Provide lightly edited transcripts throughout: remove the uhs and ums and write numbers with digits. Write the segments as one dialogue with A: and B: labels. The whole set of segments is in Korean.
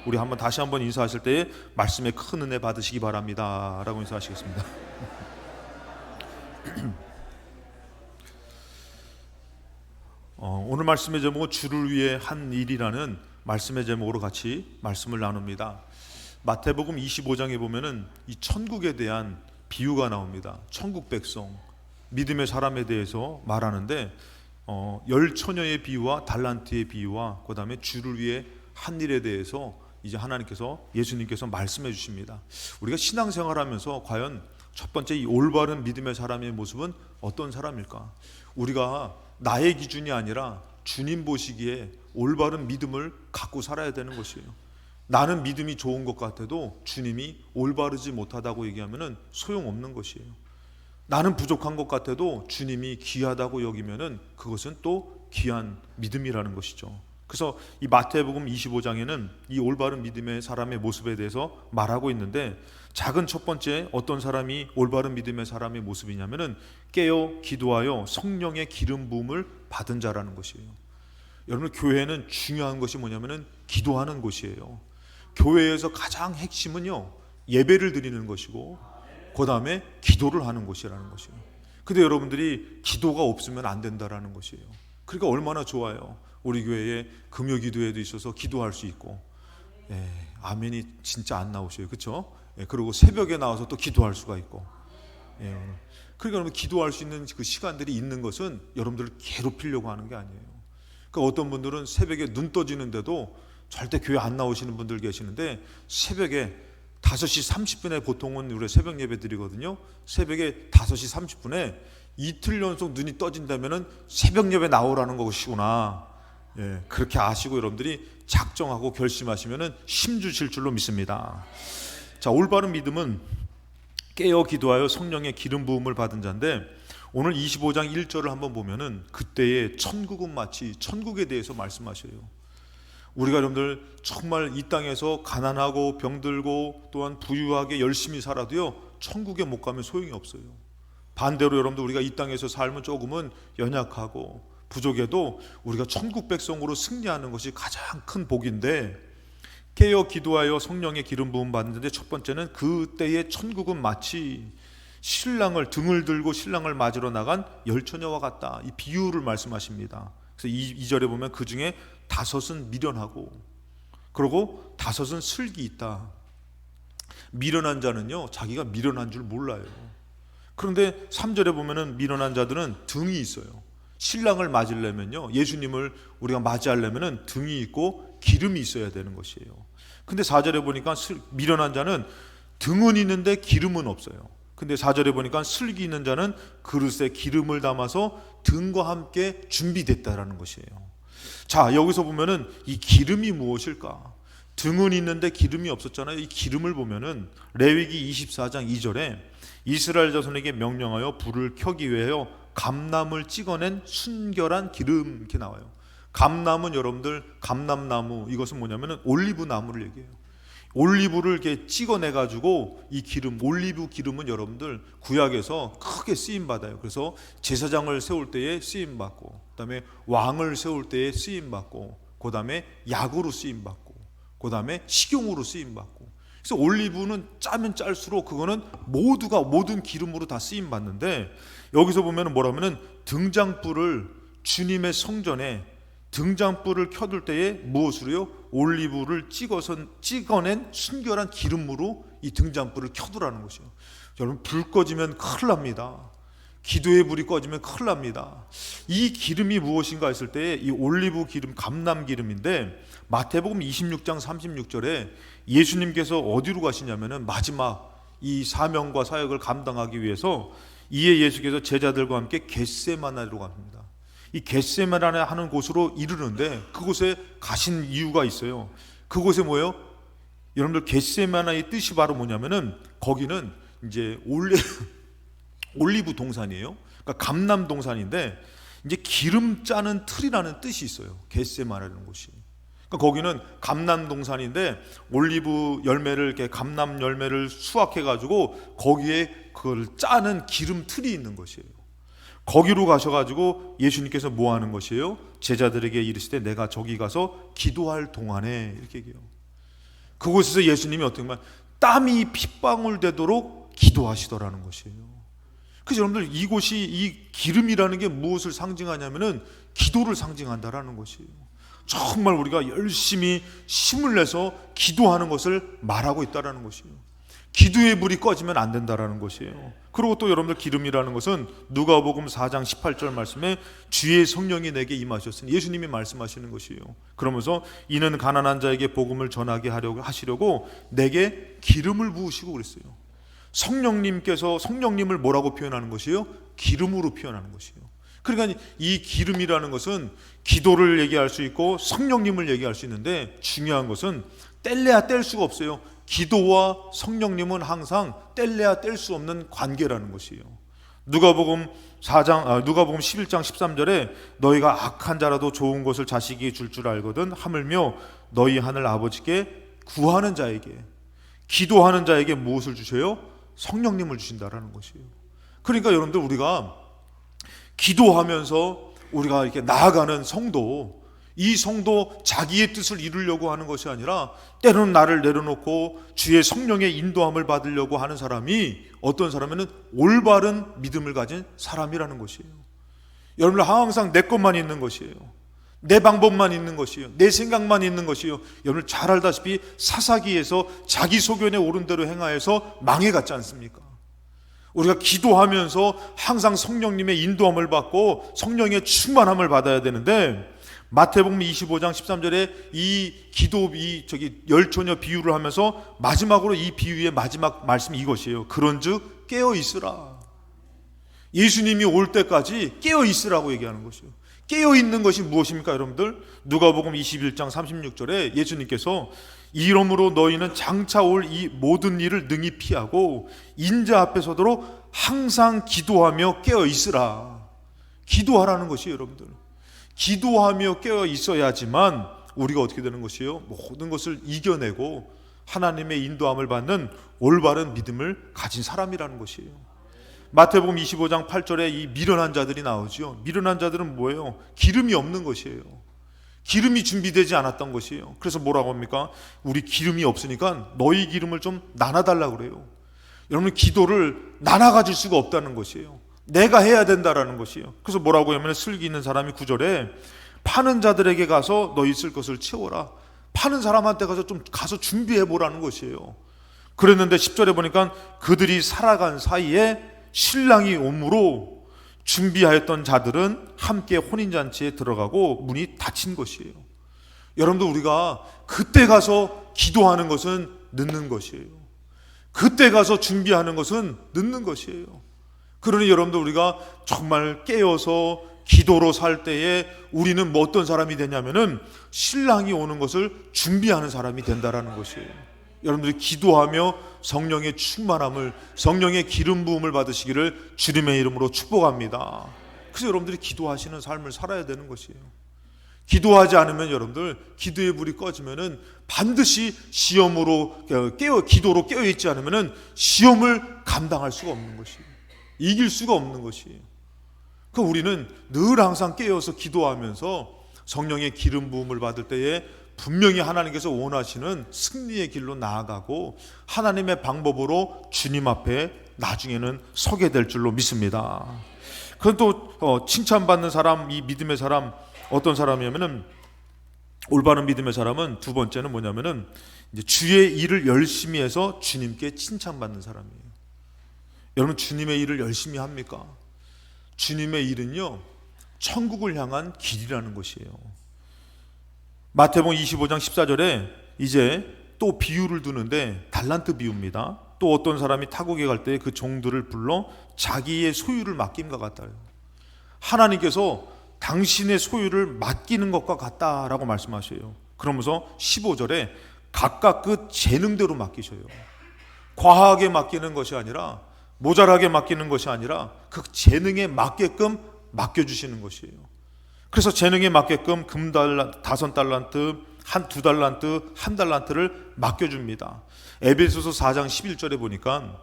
A: 우리 한번 다시 한번 인사하실 때에 말씀에 큰 은혜 받으시기 바랍니다 라고 인사하시겠습니다. 오늘 말씀의 제목은 주를 위해 한 일이라는 말씀의 제목으로 같이 말씀을 나눕니다. 마태복음 25장에 보면은 이 천국에 대한 비유가 나옵니다. 천국 백성, 믿음의 사람에 대해서 말하는데 열 처녀의 비유와 달란트의 비유와 그 다음에 주를 위해 한 일에 대해서 이제 하나님께서, 예수님께서 말씀해 주십니다. 우리가 신앙생활하면서 과연 첫 번째 이 올바른 믿음의 사람의 모습은 어떤 사람일까? 우리가 나의 기준이 아니라 주님 보시기에 올바른 믿음을 갖고 살아야 되는 것이에요. 나는 믿음이 좋은 것 같아도 주님이 올바르지 못하다고 얘기하면 소용없는 것이에요. 나는 부족한 것 같아도 주님이 귀하다고 여기면 그것은 또 귀한 믿음이라는 것이죠. 그래서 이 마태복음 25장에는 이 올바른 믿음의 사람의 모습에 대해서 말하고 있는데, 작은 첫 번째 어떤 사람이 올바른 믿음의 사람의 모습이냐면은 깨어 기도하여 성령의 기름 부음을 받은 자라는 것이에요. 여러분, 교회는 중요한 것이 뭐냐면은 기도하는 곳이에요. 교회에서 가장 핵심은요, 예배를 드리는 것이고 그 다음에 기도를 하는 것이라는 것이에요. 근데 여러분들이 기도가 없으면 안 된다라는 것이에요. 그러니까 얼마나 좋아요. 우리 교회에 금요 기도회도 있어서 기도할 수 있고, 아멘이 진짜 안 나오셔요, 그렇죠? 그리고 새벽에 나와서 또 기도할 수가 있고, 그러니까 여러분, 기도할 수 있는 그 시간들이 있는 것은 여러분들을 괴롭히려고 하는 게 아니에요. 그러니까 어떤 분들은 새벽에 눈 떠지는데도 절대 교회 안 나오시는 분들 계시는데, 새벽에 5시 30분에 보통은 우리 새벽 예배 드리거든요. 새벽에 5시 30분에 이틀 연속 눈이 떠진다면은 새벽 예배 나오라는 것이구나. 그렇게 아시고 여러분들이 작정하고 결심하시면은 힘 주실 줄로 믿습니다. 자, 올바른 믿음은 깨어 기도하여 성령의 기름 부음을 받은 자인데, 오늘 25장 1절을 한번 보면은 그때의 천국은 마치, 천국에 대해서 말씀하셔요. 우리가 여러분들 정말 이 땅에서 가난하고 병들고 또한 부유하게 열심히 살아도요, 천국에 못 가면 소용이 없어요. 반대로 여러분들, 우리가 이 땅에서 삶은 조금은 연약하고 부족해도 우리가 천국 백성으로 승리하는 것이 가장 큰 복인데, 깨어 기도하여 성령의 기름 부음 받는데, 첫 번째는 그때의 천국은 마치 신랑을, 등을 들고 신랑을 맞으러 나간 열처녀와 같다, 이 비유를 말씀하십니다. 그래서 2절에 보면 그 중에 5은 미련하고 그리고 5은 슬기 있다. 미련한 자는요, 자기가 미련한 줄 몰라요. 그런데 3절에 보면은 미련한 자들은 등이 있어요. 신랑을 맞으려면요, 예수님을 우리가 맞이하려면은 등이 있고 기름이 있어야 되는 것이에요. 근데 4절에 보니까 미련한 자는 등은 있는데 기름은 없어요. 근데 4절에 보니까 슬기 있는 자는 그릇에 기름을 담아서 등과 함께 준비됐다라는 것이에요. 자, 여기서 보면은 이 기름이 무엇일까? 등은 있는데 기름이 없었잖아요. 이 기름을 보면은 레위기 24장 2절에 이스라엘 자손에게 명령하여 불을 켜기 위하여 감람을 찍어낸 순결한 기름, 이렇게 나와요. 감람은 여러분들, 감람나무, 이것은 뭐냐면은 올리브 나무를 얘기해요. 올리브를 이렇게 찍어내 가지고 이 기름, 올리브 기름은 여러분들 구약에서 크게 쓰임 받아요. 그래서 제사장을 세울 때에 쓰임 받고, 그다음에 왕을 세울 때에 쓰임 받고, 그다음에 약으로 쓰임 받고, 그다음에 식용으로 쓰임 받고. 그래서 올리브는 짜면 짤수록 그거는 모두가 모든 기름으로 다 쓰임 받는데, 여기서 보면은 뭐라면은 등잔불을, 주님의 성전에 등잔불을 켜둘 때에 무엇으로요? 올리브를 찍어낸 순결한 기름으로 이 등잔불을 켜두라는 것이에요. 여러분, 불 꺼지면 큰일 납니다. 기도의 불이 꺼지면 큰일 납니다. 이 기름이 무엇인가 했을 때 이 올리브 기름, 감람 기름인데, 마태복음 26장 36절에 예수님께서 어디로 가시냐면은 마지막 이 사명과 사역을 감당하기 위해서 이에 예수께서 제자들과 함께 겟세마네로 갑니다. 이 겟세마네 하는 곳으로 이르는데, 그곳에 가신 이유가 있어요. 그곳에 뭐예요? 여러분들, 겟세마네의 뜻이 바로 뭐냐면은 거기는 이제 올리브 동산이에요. 그러니까 감람 동산인데, 이제 기름 짜는 틀이라는 뜻이 있어요. 겟세마네라는 곳이. 그러니까 거기는 감람 동산인데 올리브 열매를, 이렇게 감람 열매를 수확해 가지고 거기에 그걸 짜는 기름 틀이 있는 것이에요. 거기로 가셔가지고 예수님께서 뭐 하는 것이에요? 제자들에게 이르시되 내가 저기 가서 기도할 동안에, 이렇게 얘기해요. 그곳에서 예수님이 어떻게 보면 땀이 핏방울 되도록 기도하시더라는 것이에요. 그래서 여러분들 이곳이 이 기름이라는 게 무엇을 상징하냐면은 기도를 상징한다라는 것이에요. 정말 우리가 열심히 힘을 내서 기도하는 것을 말하고 있다라는 것이에요. 기도의 불이 꺼지면 안 된다라는 것이에요. 그리고 또 여러분들 기름이라는 것은 누가복음 4장 18절 말씀에 주의 성령이 내게 임하셨으니 예수님이 말씀하시는 것이에요. 그러면서 이는 가난한 자에게 복음을 전하게 하시려고 내게 기름을 부으시고 그랬어요. 성령님을 뭐라고 표현하는 것이에요? 기름으로 표현하는 것이에요. 그러니까 이 기름이라는 것은 기도를 얘기할 수 있고 성령님을 얘기할 수 있는데 중요한 것은 뗄래야 뗄 수가 없어요. 기도와 성령님은 항상 뗄래야 뗄 수 없는 관계라는 것이에요. 누가복음 11장 13절에 너희가 악한 자라도 좋은 것을 자식이 줄 알거든 하물며 너희 하늘 아버지께 구하는 자에게 기도하는 자에게 무엇을 주셔요? 성령님을 주신다라는 것이에요. 그러니까 여러분들 우리가 기도하면서 우리가 이렇게 나아가는 성도, 이 성도 자기의 뜻을 이루려고 하는 것이 아니라 때로는 나를 내려놓고 주의 성령의 인도함을 받으려고 하는 사람이 어떤 사람에는 올바른 믿음을 가진 사람이라는 것이에요. 여러분들 항상 내 것만 있는 것이에요. 내 방법만 있는 것이에요. 내 생각만 있는 것이에요. 여러분 잘 알다시피 사사기에서 자기 소견에 옳은 대로 행하여서 망해갔지 않습니까? 우리가 기도하면서 항상 성령님의 인도함을 받고 성령의 충만함을 받아야 되는데 마태복음 25장 13절에 이 열처녀 비유를 하면서 마지막으로 이 비유의 마지막 말씀이 이것이에요. 그런즉 깨어 있으라. 예수님이 올 때까지 깨어 있으라고 얘기하는 것이에요. 깨어 있는 것이 무엇입니까, 여러분들? 누가복음 21장 36절에 예수님께서 이러므로 너희는 장차 올 이 모든 일을 능히 피하고 인자 앞에 서도록 항상 기도하며 깨어 있으라. 기도하라는 것이에요, 여러분들. 기도하며 깨어 있어야지만 우리가 어떻게 되는 것이에요? 모든 것을 이겨내고 하나님의 인도함을 받는 올바른 믿음을 가진 사람이라는 것이에요. 마태복음 25장 8절에 이 미련한 자들이 나오죠. 미련한 자들은 뭐예요? 기름이 없는 것이에요. 기름이 준비되지 않았던 것이에요. 그래서 뭐라고 합니까? 우리 기름이 없으니까 너희 기름을 좀 나눠달라고 그래요. 여러분 기도를 나눠 가질 수가 없다는 것이에요. 내가 해야 된다라는 것이에요. 그래서 뭐라고 하면 슬기 있는 사람이 9절에 파는 자들에게 가서 너희 쓸 것을 채워라. 파는 사람한테 가서 준비해 보라는 것이에요. 그랬는데 10절에 보니까 그들이 살아간 사이에 신랑이 오므로 준비하였던 자들은 함께 혼인잔치에 들어가고 문이 닫힌 것이에요. 여러분들 우리가 그때 가서 기도하는 것은 늦는 것이에요. 그때 가서 준비하는 것은 늦는 것이에요. 그러니 여러분들 우리가 정말 깨어서 기도로 살 때에 우리는 뭐 어떤 사람이 되냐면은 신랑이 오는 것을 준비하는 사람이 된다라는 것이에요. 여러분들이 기도하며 성령의 충만함을, 성령의 기름 부음을 받으시기를 주님의 이름으로 축복합니다. 그래서 여러분들이 기도하시는 삶을 살아야 되는 것이에요. 기도하지 않으면 여러분들 기도의 불이 꺼지면은 반드시 기도로 깨어 있지 않으면은 시험을 감당할 수가 없는 것이에요. 이길 수가 없는 것이에요. 그러니까 우리는 늘 항상 깨어서 기도하면서 성령의 기름 부음을 받을 때에 분명히 하나님께서 원하시는 승리의 길로 나아가고 하나님의 방법으로 주님 앞에 나중에는 서게 될 줄로 믿습니다. 그건 또 칭찬받는 사람, 이 믿음의 사람 어떤 사람이냐면은 올바른 믿음의 사람은 두 번째는 뭐냐면은 이제 주의 일을 열심히 해서 주님께 칭찬받는 사람이에요. 여러분 주님의 일을 열심히 합니까? 주님의 일은요 천국을 향한 길이라는 것이에요. 마태복음 25장 14절에 이제 또 비유를 두는데 달란트 비유입니다. 또 어떤 사람이 타국에 갈 때 그 종들을 불러 자기의 소유를 맡김과 같다요. 하나님께서 당신의 소유를 맡기는 것과 같다라고 말씀하셔요. 그러면서 15절에 각각 그 재능대로 맡기셔요. 과하게 맡기는 것이 아니라 모자라게 맡기는 것이 아니라 그 재능에 맞게끔 맡겨주시는 것이에요. 그래서 재능에 맞게끔 금 5달란트, 2달란트, 1달란트를 맡겨줍니다. 에베소서 4장 11절에 보니까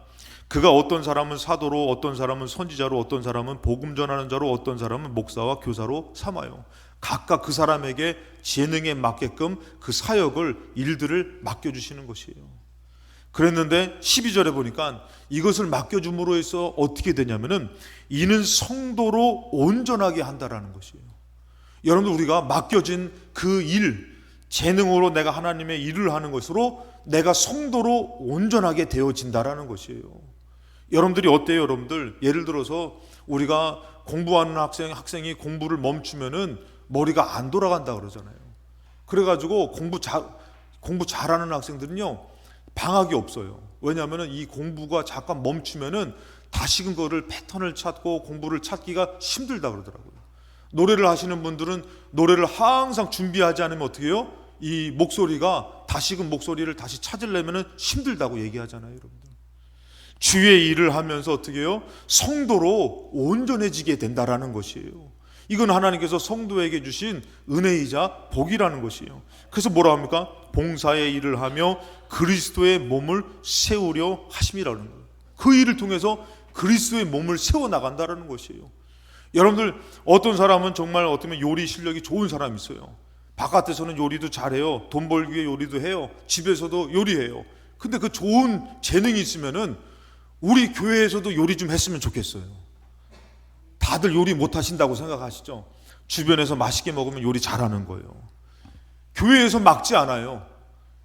A: 그가 어떤 사람은 사도로, 어떤 사람은 선지자로, 어떤 사람은 복음 전하는 자로, 어떤 사람은 목사와 교사로 삼아요. 각각 그 사람에게 재능에 맞게끔 그 사역을, 일들을 맡겨주시는 것이에요. 그랬는데 12절에 보니까 이것을 맡겨줌으로 해서 어떻게 되냐면은 이는 성도로 온전하게 한다라는 것이에요. 여러분들, 우리가 맡겨진 그 일, 재능으로 내가 하나님의 일을 하는 것으로 내가 성도로 온전하게 되어진다라는 것이에요. 여러분들이 어때요? 여러분들, 예를 들어서 우리가 공부하는 학생이 공부를 멈추면은 머리가 안 돌아간다 그러잖아요. 그래가지고 공부 잘하는 학생들은요, 방학이 없어요. 왜냐하면은 이 공부가 잠깐 멈추면은 다시금 그거를 패턴을 찾고 공부를 찾기가 힘들다 그러더라고요. 노래를 하시는 분들은 노래를 항상 준비하지 않으면 어떻게 해요? 이 목소리가 다시금 목소리를 다시 찾으려면은 힘들다고 얘기하잖아요, 여러분들. 주의 일을 하면서 어떻게 해요? 성도로 온전해지게 된다라는 것이에요. 이건 하나님께서 성도에게 주신 은혜이자 복이라는 것이에요. 그래서 뭐라 합니까? 봉사의 일을 하며 그리스도의 몸을 세우려 하심이라는 거예요. 그 일을 통해서 그리스도의 몸을 세워나간다는 것이에요. 여러분들, 어떤 사람은 정말 어쩌면 요리 실력이 좋은 사람이 있어요. 바깥에서는 요리도 잘해요. 돈 벌기 위해 요리도 해요. 집에서도 요리해요. 근데 그 좋은 재능이 있으면은 우리 교회에서도 요리 좀 했으면 좋겠어요. 다들 요리 못 하신다고 생각하시죠? 주변에서 맛있게 먹으면 요리 잘하는 거예요. 교회에서 막지 않아요.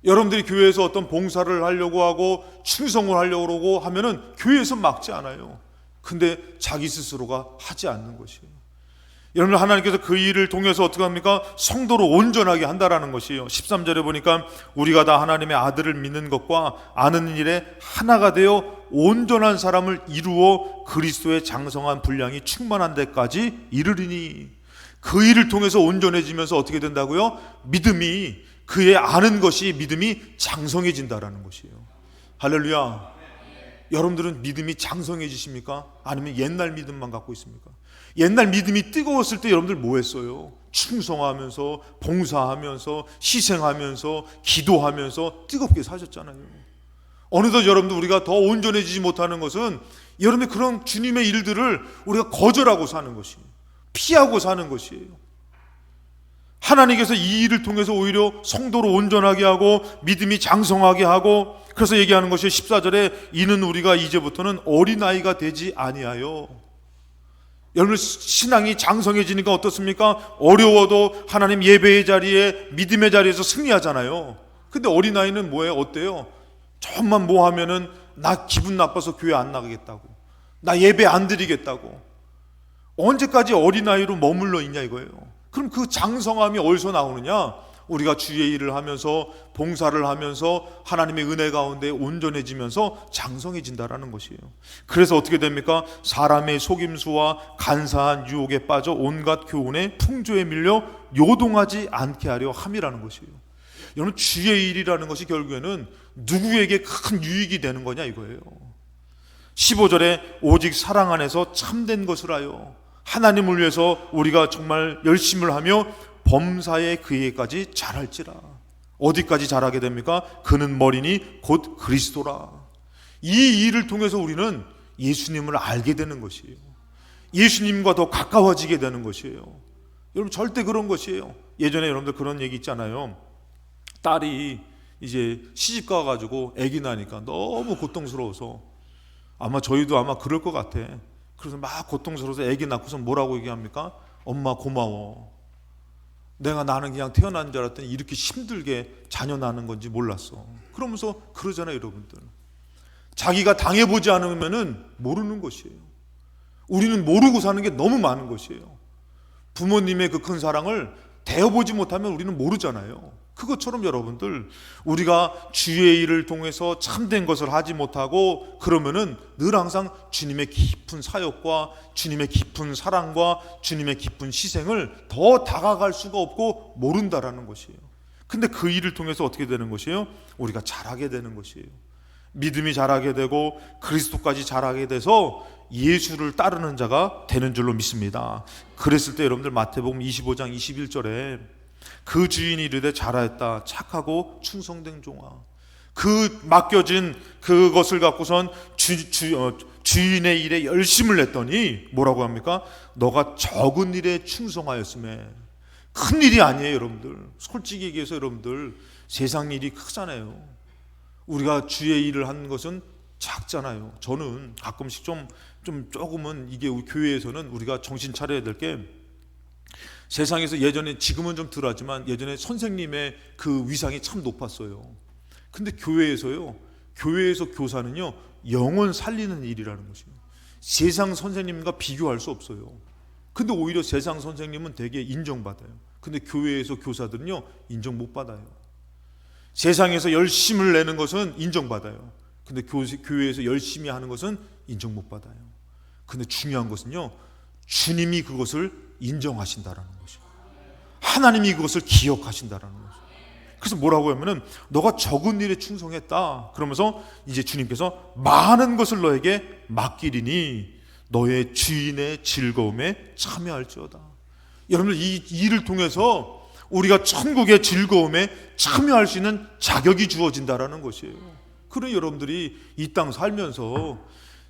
A: 여러분들이 교회에서 어떤 봉사를 하려고 하고 충성을 하려고 그러고 하면은 교회에서 막지 않아요. 근데 자기 스스로가 하지 않는 것이에요. 여러분, 하나님께서 그 일을 통해서 어떻게 합니까? 성도로 온전하게 한다라는 것이에요. 13절에 보니까 우리가 다 하나님의 아들을 믿는 것과 아는 일에 하나가 되어 온전한 사람을 이루어 그리스도의 장성한 분량이 충만한 데까지 이르리니. 그 일을 통해서 온전해지면서 어떻게 된다고요? 믿음이, 그의 아는 것이 믿음이 장성해진다라는 것이에요. 할렐루야. 여러분들은 믿음이 장성해지십니까? 아니면 옛날 믿음만 갖고 있습니까? 옛날 믿음이 뜨거웠을 때 여러분들 뭐 했어요? 충성하면서, 봉사하면서, 희생하면서, 기도하면서 뜨겁게 사셨잖아요. 어느덧 여러분들, 우리가 더 온전해지지 못하는 것은 여러분들 그런 주님의 일들을 우리가 거절하고 사는 것이에요. 피하고 사는 것이에요. 하나님께서 이 일을 통해서 오히려 성도로 온전하게 하고 믿음이 장성하게 하고, 그래서 얘기하는 것이 14절에 이는 우리가 이제부터는 어린아이가 되지 아니하여. 여러분, 신앙이 장성해지니까 어떻습니까? 어려워도 하나님 예배의 자리에, 믿음의 자리에서 승리하잖아요. 근데 어린아이는 뭐예요? 어때요? 조금만 뭐 하면은 나 기분 나빠서 교회 안 나가겠다고, 나 예배 안 드리겠다고. 언제까지 어린아이로 머물러 있냐 이거예요. 그럼 그 장성함이 어디서 나오느냐? 우리가 주의 일을 하면서, 봉사를 하면서 하나님의 은혜 가운데 온전해지면서 장성해진다라는 것이에요. 그래서 어떻게 됩니까? 사람의 속임수와 간사한 유혹에 빠져 온갖 교훈에 풍조에 밀려 요동하지 않게 하려 함이라는 것이에요. 여러분, 주의 일이라는 것이 결국에는 누구에게 큰 유익이 되는 거냐 이거예요. 15절에 오직 사랑 안에서 참된 것을 하여 하나님을 위해서 우리가 정말 열심을 하며 범사의 그에까지 자랄지라. 어디까지 자라게 됩니까? 그는 머리니 곧 그리스도라. 이 일을 통해서 우리는 예수님을 알게 되는 것이에요. 예수님과 더 가까워지게 되는 것이에요. 여러분, 절대 그런 것이에요. 예전에 여러분들 그런 얘기 있잖아요. 딸이 이제 시집 가가지고 아기 나니까 너무 고통스러워서, 아마 저희도 아마 그럴 것 같아. 그래서 막 고통스러워서 아기 낳고서 뭐라고 얘기합니까? 엄마 고마워. 나는 그냥 태어난 줄 알았더니 이렇게 힘들게 자녀 낳는 건지 몰랐어. 그러면서 그러잖아요, 여러분들. 자기가 당해보지 않으면은 모르는 것이에요. 우리는 모르고 사는 게 너무 많은 것이에요. 부모님의 그 큰 사랑을 대해보지 못하면 우리는 모르잖아요. 그것처럼 여러분들, 우리가 주의 일을 통해서 참된 것을 하지 못하고 그러면은 늘 항상 주님의 깊은 사역과 주님의 깊은 사랑과 주님의 깊은 희생을 더 다가갈 수가 없고 모른다라는 것이에요. 근데 그 일을 통해서 어떻게 되는 것이에요? 우리가 자라게 되는 것이에요. 믿음이 자라게 되고 그리스도까지 자라게 돼서 예수를 따르는 자가 되는 줄로 믿습니다. 그랬을 때 여러분들 마태복음 25장 21절에 그 주인이 이르되 잘하였다 착하고 충성된 종아, 그 맡겨진 그것을 갖고선 주인의 일에 열심을 냈더니 뭐라고 합니까? 너가 적은 일에 충성하였음에 큰 일이 아니에요, 여러분들. 솔직히 얘기해서 여러분들, 세상 일이 크잖아요. 우리가 주의 일을 하는 것은 작잖아요. 저는 가끔씩 조금은 이게 우리 교회에서는 우리가 정신 차려야 될 게, 세상에서 예전에, 지금은 좀 덜하지만 예전에 선생님의 그 위상이 참 높았어요. 근데 교회에서 교사는요, 영혼 살리는 일이라는 것이에요. 세상 선생님과 비교할 수 없어요. 근데 오히려 세상 선생님은 되게 인정받아요. 근데 교회에서 교사들은요, 인정 못 받아요. 세상에서 열심을 내는 것은 인정받아요. 근데 교회에서 열심히 하는 것은 인정 못 받아요. 근데 중요한 것은요, 주님이 그것을 인정하신다라는 것이에요. 하나님이 그것을 기억하신다라는 것이에요. 그래서 뭐라고 하면은, 너가 적은 일에 충성했다. 그러면서 이제 주님께서 많은 것을 너에게 맡기리니 너의 주인의 즐거움에 참여할지어다. 여러분들, 이 일을 통해서 우리가 천국의 즐거움에 참여할 수 있는 자격이 주어진다라는 것이에요. 그러니 여러분들이 이 땅 살면서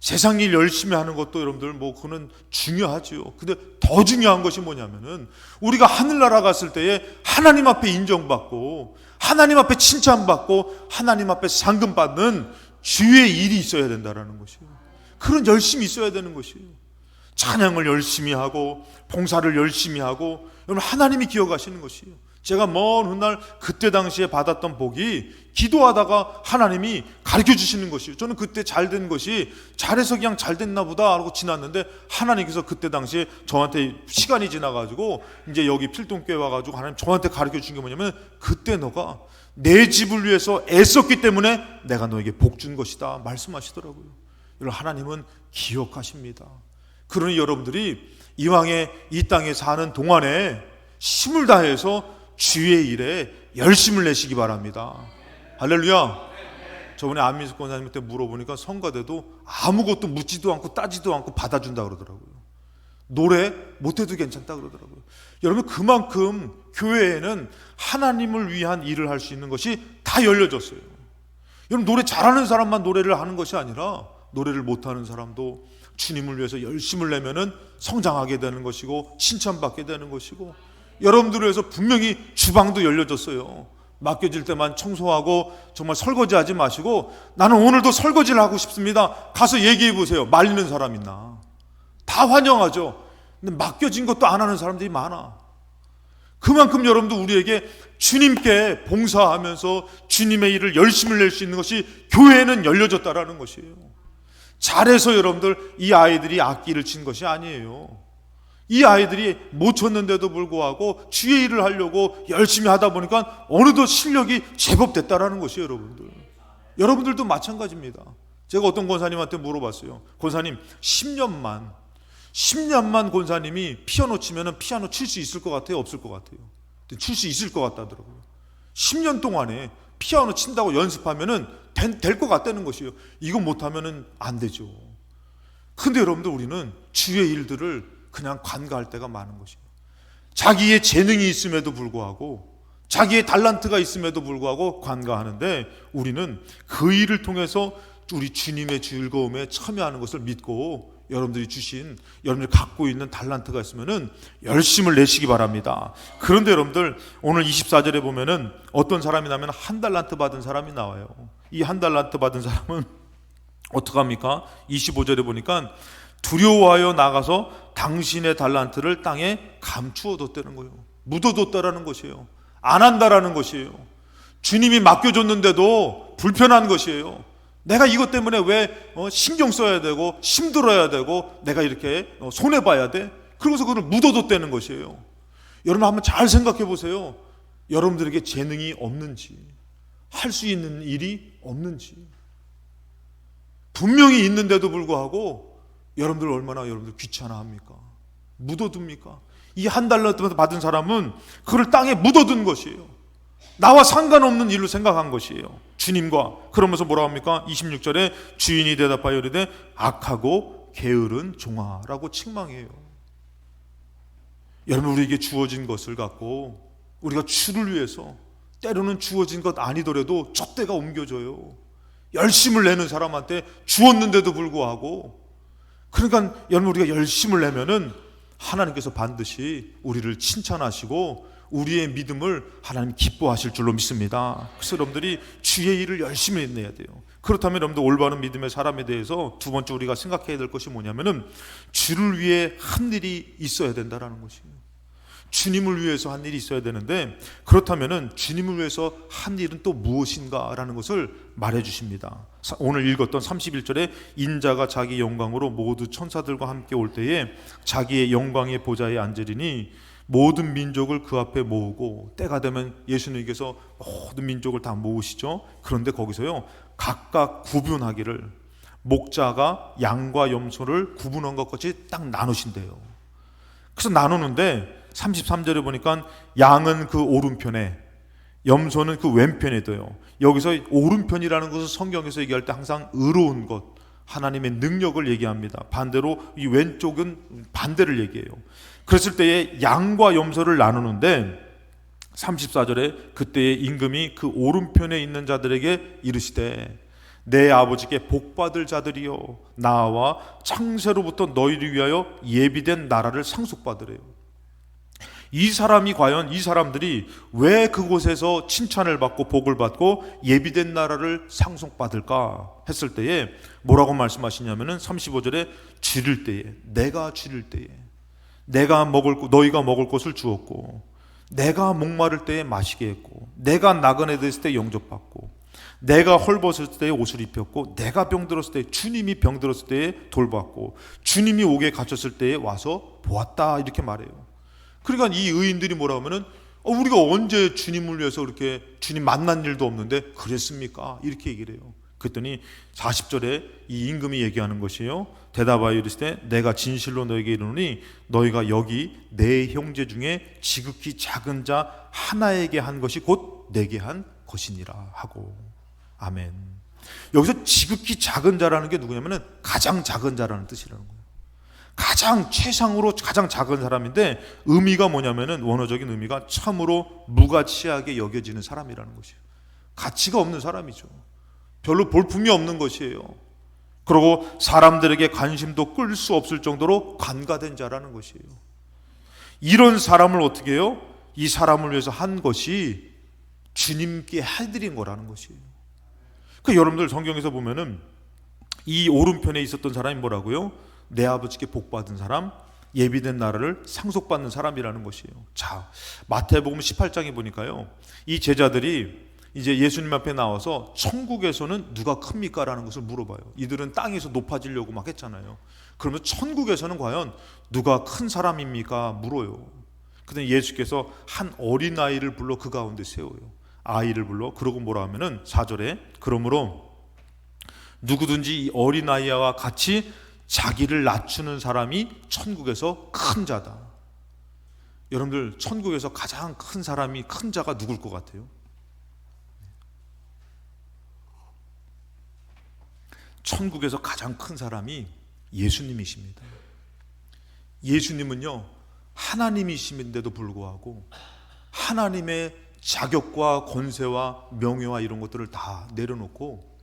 A: 세상 일 열심히 하는 것도 여러분들 그거는 중요하지요. 근데 더 중요한 것이 뭐냐면은, 우리가 하늘나라 갔을 때에 하나님 앞에 인정받고 하나님 앞에 칭찬받고 하나님 앞에 상금받는 주의 일이 있어야 된다라는 것이에요. 그런 열심이 있어야 되는 것이에요. 찬양을 열심히 하고 봉사를 열심히 하고, 여러분, 하나님이 기억하시는 것이에요. 제가 먼 훗날 그때 당시에 받았던 복이, 기도하다가 하나님이 가르쳐 주시는 것이에요. 저는 그때 잘된 것이 잘해서 그냥 잘 됐나 보다 하고 지났는데, 하나님께서 그때 당시에 저한테 시간이 지나가지고 이제 여기 필동교회 와가지고 하나님 저한테 가르쳐 주신 게 뭐냐면, 그때 너가 내 집을 위해서 애썼기 때문에 내가 너에게 복 준 것이다 말씀하시더라고요. 여러분, 하나님은 기억하십니다. 그러니 여러분들이 이왕에 이 땅에 사는 동안에 힘을 다해서 주의 일에 열심을 내시기 바랍니다. 할렐루야. 저번에 안민숙 권사님한테 물어보니까 성가대도 아무것도 묻지도 않고 따지도 않고 받아준다 그러더라고요. 노래 못해도 괜찮다 그러더라고요. 여러분, 그만큼 교회에는 하나님을 위한 일을 할 수 있는 것이 다 열려졌어요. 여러분, 노래 잘하는 사람만 노래를 하는 것이 아니라 노래를 못하는 사람도 주님을 위해서 열심을 내면은 성장하게 되는 것이고 칭찬받게 되는 것이고, 여러분들을 위해서 분명히 주방도 열려졌어요. 맡겨질 때만 청소하고 정말 설거지하지 마시고, 나는 오늘도 설거지를 하고 싶습니다. 가서 얘기해 보세요. 말리는 사람 있나? 다 환영하죠. 근데 맡겨진 것도 안 하는 사람들이 많아. 그만큼 여러분도 우리에게 주님께 봉사하면서 주님의 일을 열심을 낼 수 있는 것이 교회에는 열려졌다라는 것이에요. 잘해서 여러분들 이 아이들이 악기를 친 것이 아니에요. 이 아이들이 못 쳤는데도 불구하고 주의 일을 하려고 열심히 하다 보니까 어느덧 실력이 제법 됐다라는 것이에요. 여러분들도 마찬가지입니다. 제가 어떤 권사님한테 물어봤어요. 권사님, 10년만 권사님이 피아노 치면은 피아노 칠 수 있을 것 같아요? 없을 것 같아요? 칠 수 있을 것 같다더라고요. 10년 동안에 피아노 친다고 연습하면은 될 것 같다는 것이에요. 이거 못하면은 안 되죠. 근데 여러분들, 우리는 주의 일들을 그냥 관가할 때가 많은 것이에요. 자기의 재능이 있음에도 불구하고, 자기의 달란트가 있음에도 불구하고 관가하는데, 우리는 그 일을 통해서 우리 주님의 즐거움에 참여하는 것을 믿고, 여러분들이 갖고 있는 달란트가 있으면은 열심을 내시기 바랍니다. 그런데 여러분들, 오늘 24절에 보면은 어떤 사람이 나면 한 달란트 받은 사람이 나와요. 이 한 달란트 받은 사람은 어떡합니까? 25절에 보니까 두려워하여 나가서 당신의 달란트를 땅에 감추어뒀다는 거예요. 묻어뒀다라는 것이에요. 안 한다라는 것이에요. 주님이 맡겨줬는데도 불편한 것이에요. 내가 이것 때문에 왜 신경 써야 되고 힘들어야 되고 내가 이렇게 손해봐야 돼? 그러고서 그걸 묻어뒀다는 것이에요. 여러분, 한번 잘 생각해 보세요. 여러분들에게 재능이 없는지, 할 수 있는 일이 없는지. 분명히 있는데도 불구하고 여러분들 얼마나 귀찮아합니까? 묻어둡니까? 이 한 달란트 받은 사람은 그걸 땅에 묻어둔 것이에요. 나와 상관없는 일로 생각한 것이에요. 주님과. 그러면서 뭐라고 합니까? 26절에 주인이 대답하여 이르되 악하고 게으른 종아라고 책망해요. 여러분, 우리에게 주어진 것을 갖고 우리가 주를 위해서, 때로는 주어진 것 아니더라도 쫓대가 옮겨져요. 열심을 내는 사람한테 주었는데도 불구하고. 그러니까 여러분, 우리가 열심을 내면은 하나님께서 반드시 우리를 칭찬하시고 우리의 믿음을 하나님 기뻐하실 줄로 믿습니다. 그래서 여러분들이 주의 일을 열심히 해내야 돼요. 그렇다면 여러분들 올바른 믿음의 사람에 대해서 두 번째 우리가 생각해야 될 것이 뭐냐면은 주를 위해 한 일이 있어야 된다라는 것이에요. 주님을 위해서 한 일이 있어야 되는데, 그렇다면은 주님을 위해서 한 일은 또 무엇인가라는 것을 말해 주십니다. 오늘 읽었던 31절에 인자가 자기 영광으로 모두 천사들과 함께 올 때에 자기의 영광의 보좌에 앉으리니 모든 민족을 그 앞에 모으고, 때가 되면 예수님께서 모든 민족을 다 모으시죠. 그런데 거기서요 각각 구분하기를, 목자가 양과 염소를 구분한 것 같이 딱 나누신대요. 그래서 나누는데 33절에 보니까 양은 그 오른편에, 염소는 그 왼편에 둬요. 여기서 오른편이라는 것을 성경에서 얘기할 때 항상 의로운 것, 하나님의 능력을 얘기합니다. 반대로 이 왼쪽은 반대를 얘기해요. 그랬을 때에 양과 염소를 나누는데 34절에 그때의 임금이 그 오른편에 있는 자들에게 이르시되 내 아버지께 복받을 자들이여 나와 창세로부터 너희를 위하여 예비된 나라를 상속받으래요. 이 사람이 과연, 이 사람들이 왜 그곳에서 칭찬을 받고 복을 받고 예비된 나라를 상속받을까 했을 때에 뭐라고 말씀하시냐면은 35절에 줄일 때에, 내가 줄일 때에 내가 너희가 먹을 것을 주었고, 내가 목마를 때에 마시게 했고, 내가 나그네 됐을 때 영접받고, 내가 헐벗을 때에 옷을 입혔고, 내가 병들었을 때, 주님이 병들었을 때에 돌봤고, 주님이 옥에 갇혔을 때에 와서 보았다, 이렇게 말해요. 그러니까 이 의인들이 뭐라 하면은 우리가 언제 주님을 위해서 그렇게 주님 만난 일도 없는데 그랬습니까? 이렇게 얘기를 해요. 그랬더니 40절에 이 임금이 얘기하는 것이에요. 대답하여 이르시되 내가 진실로 너에게 이르노니 너희가 여기 내 형제 중에 지극히 작은 자 하나에게 한 것이 곧 내게 한 것이니라 하고. 아멘. 여기서 지극히 작은 자라는 게 누구냐면은 가장 작은 자라는 뜻이라는 거예요. 가장 최상으로 가장 작은 사람인데, 의미가 뭐냐면은 원어적인 의미가 참으로 무가치하게 여겨지는 사람이라는 것이에요. 가치가 없는 사람이죠. 별로 볼품이 없는 것이에요. 그리고 사람들에게 관심도 끌 수 없을 정도로 관가된 자라는 것이에요. 이런 사람을 어떻게 해요? 이 사람을 위해서 한 것이 주님께 해드린 거라는 것이에요. 그 여러분들 성경에서 보면은 이 오른편에 있었던 사람이 뭐라고요? 내 아버지께 복받은 사람, 예비된 나라를 상속받는 사람이라는 것이에요. 자, 마태복음 18장에 보니까요, 이 제자들이 이제 예수님 앞에 나와서 천국에서는 누가 큽니까? 라는 것을 물어봐요. 이들은 땅에서 높아지려고 막 했잖아요. 그러면 천국에서는 과연 누가 큰 사람입니까? 물어요. 그런데 예수께서 한 어린아이를 불러 그 가운데 세워요. 아이를 불러. 그러고 뭐라 하면은 4절에 그러므로 누구든지 이 어린아이와 같이 자기를 낮추는 사람이 천국에서 큰 자다. 여러분들 천국에서 가장 큰 사람이, 큰 자가 누굴 것 같아요? 천국에서 가장 큰 사람이 예수님이십니다. 예수님은요 하나님이심인데도 불구하고 하나님의 자격과 권세와 명예와 이런 것들을 다 내려놓고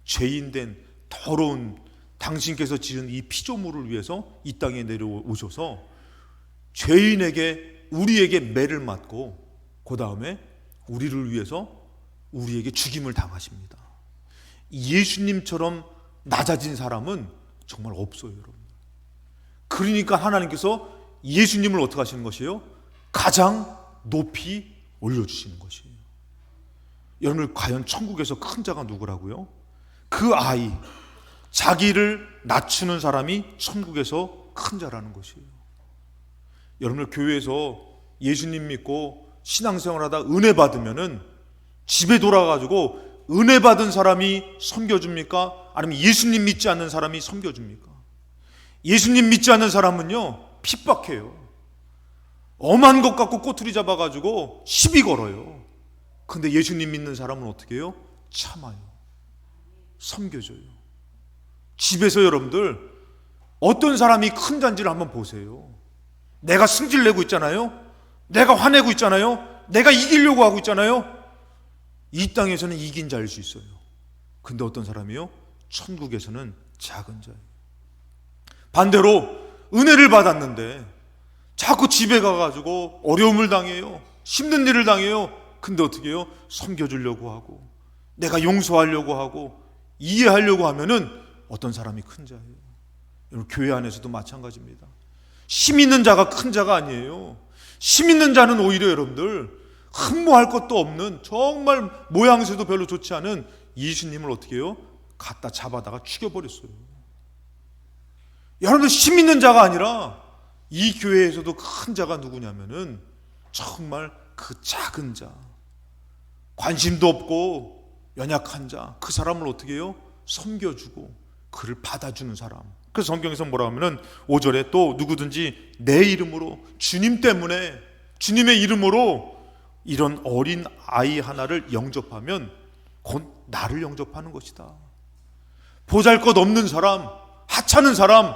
A: 죄인된 더러운 당신께서 지은 이 피조물을 위해서 이 땅에 내려오셔서 죄인에게, 우리에게 매를 맞고 그 다음에 우리를 위해서 우리에게 죽임을 당하십니다. 예수님처럼 낮아진 사람은 정말 없어요, 여러분. 그러니까 하나님께서 예수님을 어떻게 하시는 것이에요? 가장 높이 올려주시는 것이에요. 여러분, 과연 천국에서 큰 자가 누구라고요? 그 아이, 자기를 낮추는 사람이 천국에서 큰 자라는 것이에요. 여러분들 교회에서 예수님 믿고 신앙생활하다 은혜 받으면은 집에 돌아가지고 은혜 받은 사람이 섬겨줍니까? 아니면 예수님 믿지 않는 사람이 섬겨줍니까? 예수님 믿지 않는 사람은요 핍박해요. 엄한 것 갖고 꼬투리 잡아가지고 시비 걸어요. 근데 예수님 믿는 사람은 어떻게 해요? 참아요. 섬겨줘요. 집에서 여러분들 어떤 사람이 큰 잔지를 한번 보세요. 내가 승질 내고 있잖아요. 내가 화내고 있잖아요. 내가 이기려고 하고 있잖아요. 이 땅에서는 이긴 자일 수 있어요. 근데 어떤 사람이요? 천국에서는 작은 자예요. 반대로 은혜를 받았는데 자꾸 집에 가가지고 어려움을 당해요. 힘든 일을 당해요. 근데 어떻게 해요? 섬겨주려고 하고 내가 용서하려고 하고 이해하려고 하면은 어떤 사람이 큰 자예요. 여러분, 교회 안에서도 마찬가지입니다. 힘 있는 자가 큰 자가 아니에요. 힘 있는 자는 오히려 여러분들 흠모할 것도 없는 정말 모양새도 별로 좋지 않은 예수님을 어떻게 해요? 갖다 잡아다가 죽여버렸어요. 여러분들 힘 있는 자가 아니라 이 교회에서도 큰 자가 누구냐면은 정말 그 작은 자, 관심도 없고 연약한 자, 그 사람을 어떻게 해요? 섬겨주고 그를 받아주는 사람. 그래서 성경에서 뭐라 하면은 5절에 또 누구든지 내 이름으로, 주님 때문에, 주님의 이름으로 이런 어린 아이 하나를 영접하면 곧 나를 영접하는 것이다. 보잘것없는 사람, 하찮은 사람,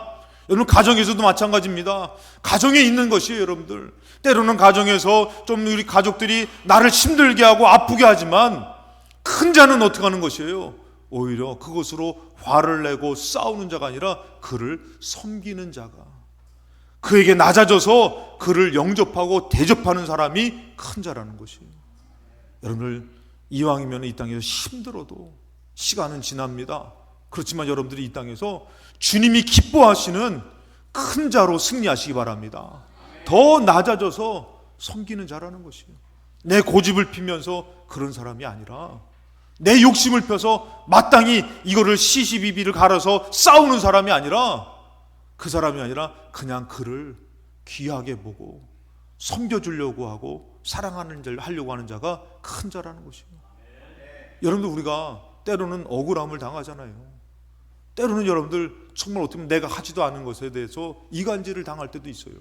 A: 여러분 가정에서도 마찬가지입니다. 가정에 있는 것이에요. 여러분들 때로는 가정에서 좀 우리 가족들이 나를 힘들게 하고 아프게 하지만 큰 자는 어떻게 하는 것이에요? 오히려 그것으로 화를 내고 싸우는 자가 아니라 그를 섬기는 자가, 그에게 낮아져서 그를 영접하고 대접하는 사람이 큰 자라는 것이에요. 여러분들 이왕이면 이 땅에서 힘들어도 시간은 지납니다. 그렇지만 여러분들이 이 땅에서 주님이 기뻐하시는 큰 자로 승리하시기 바랍니다. 더 낮아져서 섬기는 자라는 것이에요. 내 고집을 피면서 그런 사람이 아니라 내 욕심을 펴서 마땅히 이거를 시시비비를 갈아서 싸우는 사람이 아니라, 그 사람이 아니라 그냥 그를 귀하게 보고 섬겨주려고 하고 사랑하는 자를 하려고 하는 자가 큰 자라는 것이에요. 여러분들 우리가 때로는 억울함을 당하잖아요. 때로는 여러분들 정말 어떻게 보면 내가 하지도 않은 것에 대해서 이간질을 당할 때도 있어요.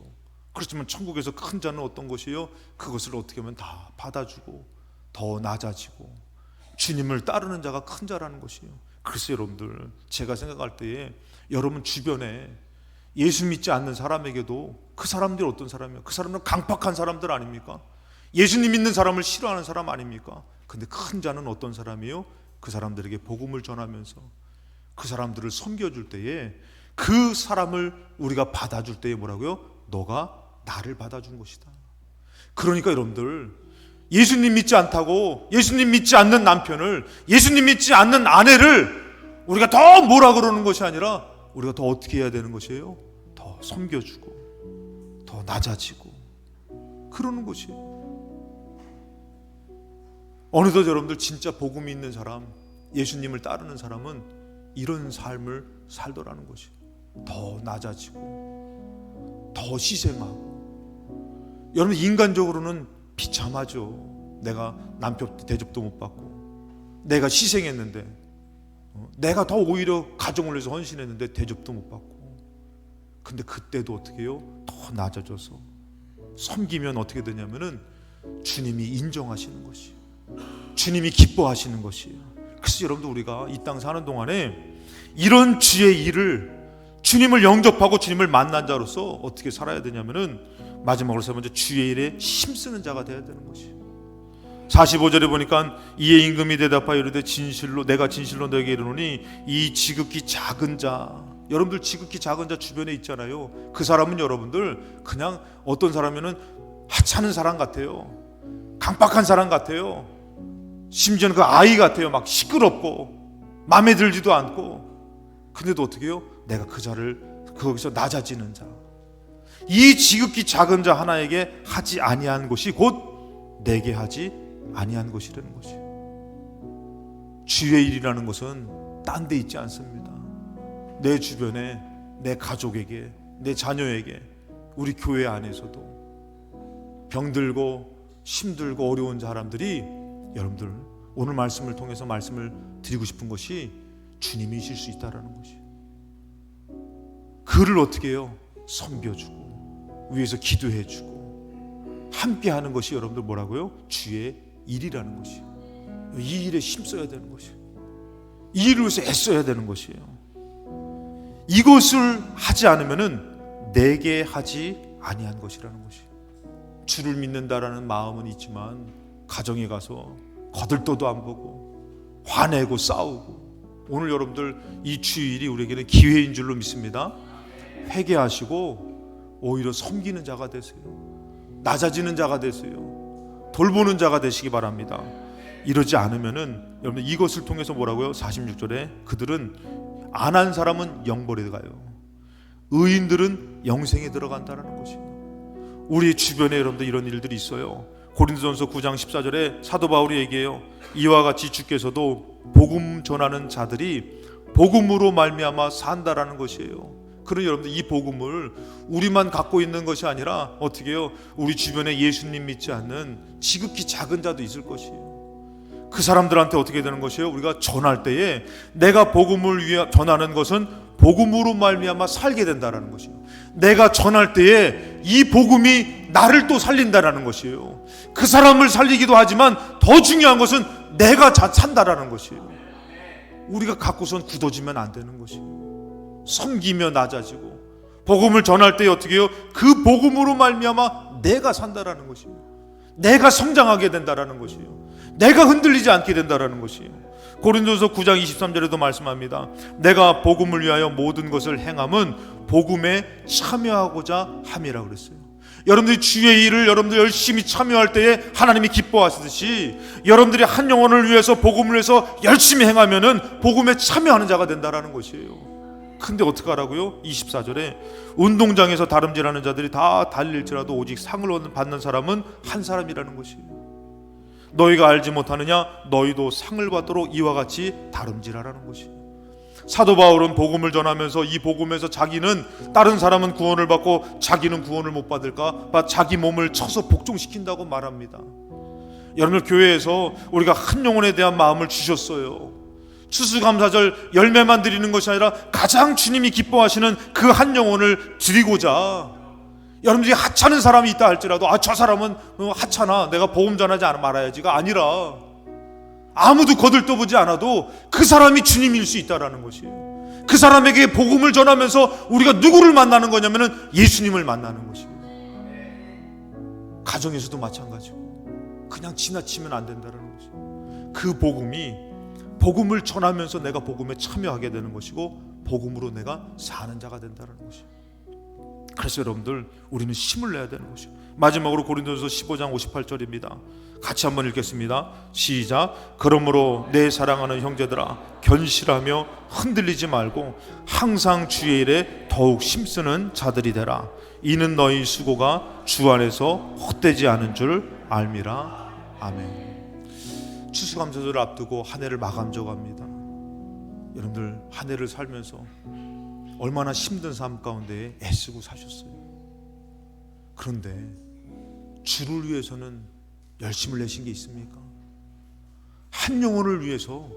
A: 그렇지만 천국에서 큰 자는 어떤 것이에요? 그것을 어떻게 하면 다 받아주고 더 낮아지고 주님을 따르는 자가 큰 자라는 것이에요. 그래서 여러분들 제가 생각할 때에 여러분 주변에 예수 믿지 않는 사람에게도 그 사람들이 어떤 사람이에요? 그 사람은 강팍한 사람들 아닙니까? 예수님 믿는 사람을 싫어하는 사람 아닙니까? 근데 큰 자는 어떤 사람이에요? 그 사람들에게 복음을 전하면서 그 사람들을 섬겨줄 때에 그 사람을 우리가 받아줄 때에 뭐라고요? 너가 나를 받아준 것이다. 그러니까 여러분들 예수님 믿지 않다고, 예수님 믿지 않는 남편을, 예수님 믿지 않는 아내를 우리가 더 뭐라 그러는 것이 아니라 우리가 더 어떻게 해야 되는 것이에요? 더 섬겨주고 더 낮아지고 그러는 것이에요. 어느덧 여러분들 진짜 복음이 있는 사람, 예수님을 따르는 사람은 이런 삶을 살더라는 것이에요. 더 낮아지고 더 희생하고. 여러분 인간적으로는 비참하죠. 내가 남편 대접도 못 받고 내가 희생했는데, 내가 더 오히려 가정을 위해서 헌신했는데 대접도 못 받고. 근데 그때도 어떻게 해요? 더 낮아져서 섬기면 어떻게 되냐면은 주님이 인정하시는 것이에요. 주님이 기뻐하시는 것이에요. 그래서 여러분들 우리가 이 땅 사는 동안에 이런 주의 일을, 주님을 영접하고 주님을 만난 자로서 어떻게 살아야 되냐면은 마지막으로 세 번째, 주의 일에 힘쓰는 자가 되어야 되는 것이에요. 45절에 보니까 이에 임금이 대답하여 이르되 진실로 내가 진실로 너에게 이르노니 이 지극히 작은 자, 여러분들 지극히 작은 자 주변에 있잖아요. 그 사람은 여러분들 그냥 어떤 사람이면 하찮은 사람 같아요. 강박한 사람 같아요. 심지어는 그 아이 같아요. 막 시끄럽고 마음에 들지도 않고. 근데도 어떻게 해요? 내가 그 자를 거기서 낮아지는 자, 이 지극히 작은 자 하나에게 하지 아니한 것이 곧 내게 하지 아니한 것이라는 것이에요. 주의 일이라는 것은 딴 데 있지 않습니다. 내 주변에, 내 가족에게, 내 자녀에게, 우리 교회 안에서도 병들고 힘들고 어려운 사람들이, 여러분들 오늘 말씀을 통해서 말씀을 드리고 싶은 것이 주님이실 수 있다라는 것이에요. 그를 어떻게 해요? 섬겨주고 위해서 기도해주고 함께하는 것이 여러분들 뭐라고요? 주의 일이라는 것이에요. 이 일에 힘써야 되는 것이에요. 이 일을 위해서 애써야 되는 것이에요. 이것을 하지 않으면은 내게 하지 아니한 것이라는 것이에요. 주를 믿는다라는 마음은 있지만 가정에 가서 거들떠도 안 보고 화내고 싸우고. 오늘 여러분들 이 주일이 우리에게는 기회인 줄로 믿습니다. 회개하시고 오히려 섬기는 자가 되세요. 낮아지는 자가 되세요. 돌보는 자가 되시기 바랍니다. 이러지 않으면은 여러분 이것을 통해서 뭐라고요? 46절에 그들은 안 한 사람은 영벌에 가요. 의인들은 영생에 들어간다는 것이에요. 우리 주변에 여러분들 이런 일들이 있어요. 고린도전서 9장 14절에 사도 바울이 얘기해요. 이와 같이 주께서도 복음 전하는 자들이 복음으로 말미암아 산다라는 것이에요. 그러니 여러분들 이 복음을 우리만 갖고 있는 것이 아니라 어떻게 해요? 우리 주변에 예수님 믿지 않는 지극히 작은 자도 있을 것이에요. 그 사람들한테 어떻게 되는 것이에요? 우리가 전할 때에 내가 복음을 위해 전하는 것은 복음으로 말미암아 살게 된다라는 것이에요. 내가 전할 때에 이 복음이 나를 또 살린다라는 것이에요. 그 사람을 살리기도 하지만 더 중요한 것은 내가 산다라는 것이에요. 우리가 갖고선 굳어지면 안 되는 것이에요. 섬기며 낮아지고 복음을 전할 때 어떻게 해요? 그 복음으로 말미암아 내가 산다라는 것이에요. 내가 성장하게 된다라는 것이에요. 내가 흔들리지 않게 된다라는 것이에요. 고린도서 9장 23절에도 말씀합니다. 내가 복음을 위하여 모든 것을 행함은 복음에 참여하고자 함이라고 그랬어요. 여러분들이 주의 일을 여러분들 열심히 참여할 때에 하나님이 기뻐하시듯이 여러분들이 한 영혼을 위해서 복음을 위해서 열심히 행하면은 복음에 참여하는 자가 된다라는 것이에요. 근데 어떡하라고요? 24절에 운동장에서 다름질하는 자들이 다 달릴지라도 오직 상을 받는 사람은 한 사람이라는 것이에요. 너희가 알지 못하느냐? 너희도 상을 받도록 이와 같이 다름질하라는 것이에요. 사도 바울은 복음을 전하면서 이 복음에서 자기는 다른 사람은 구원을 받고 자기는 구원을 못 받을까? 자기 몸을 쳐서 복종시킨다고 말합니다. 여러분들 교회에서 우리가 한 영혼에 대한 마음을 주셨어요. 추수감사절 열매만 드리는 것이 아니라 가장 주님이 기뻐하시는 그 한 영혼을 드리고자 여러분들이 하찮은 사람이 있다 할지라도 저 사람은 하찮아 내가 복음 전하지 말아야지가 아니라 아무도 거들떠보지 않아도 그 사람이 주님일 수 있다라는 것이에요. 그 사람에게 복음을 전하면서 우리가 누구를 만나는 거냐면은 예수님을 만나는 것이에요. 가정에서도 마찬가지고 그냥 지나치면 안 된다는 것이에요. 그 복음을 전하면서 내가 복음에 참여하게 되는 것이고 복음으로 내가 사는 자가 된다는 것이에요. 그래서 여러분들 우리는 힘을 내야 되는 것이에요. 마지막으로 고린도전서 15장 58절입니다. 같이 한번 읽겠습니다. 시작. 그러므로 내 사랑하는 형제들아 견실하며 흔들리지 말고 항상 주의 일에 더욱 힘쓰는 자들이 되라. 이는 너희 수고가 주 안에서 헛되지 않은 줄 알미라. 아멘. 추수감사절을 앞두고 한 해를 마감져갑니다. 여러분들 한 해를 살면서 얼마나 힘든 삶 가운데 애쓰고 사셨어요. 그런데 주를 위해서는 열심을 내신 게 있습니까? 한 영혼을 위해서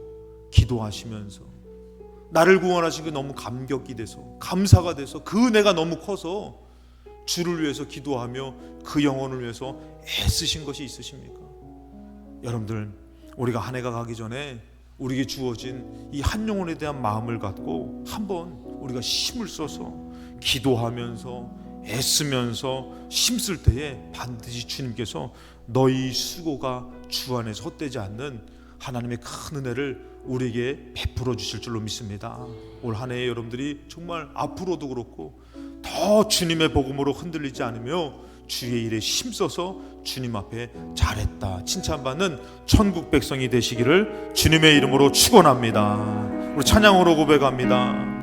A: 기도하시면서 나를 구원하신 게 너무 감격이 돼서 감사가 돼서 그 은혜가 너무 커서 주를 위해서 기도하며 그 영혼을 위해서 애쓰신 것이 있으십니까? 여러분들 우리가 한 해가 가기 전에 우리에게 주어진 이 한 영혼에 대한 마음을 갖고 한번 우리가 힘을 써서 기도하면서 애쓰면서 힘쓸 때에 반드시 주님께서 너희 수고가 주 안에서 헛되지 않는 하나님의 큰 은혜를 우리에게 베풀어 주실 줄로 믿습니다. 올 한 해에 여러분들이 정말 앞으로도 그렇고 더 주님의 복음으로 흔들리지 않으며 주의 일에 힘써서 주님 앞에 잘했다 칭찬받는 천국 백성이 되시기를 주님의 이름으로 축원합니다. 우리 찬양으로 고백합니다.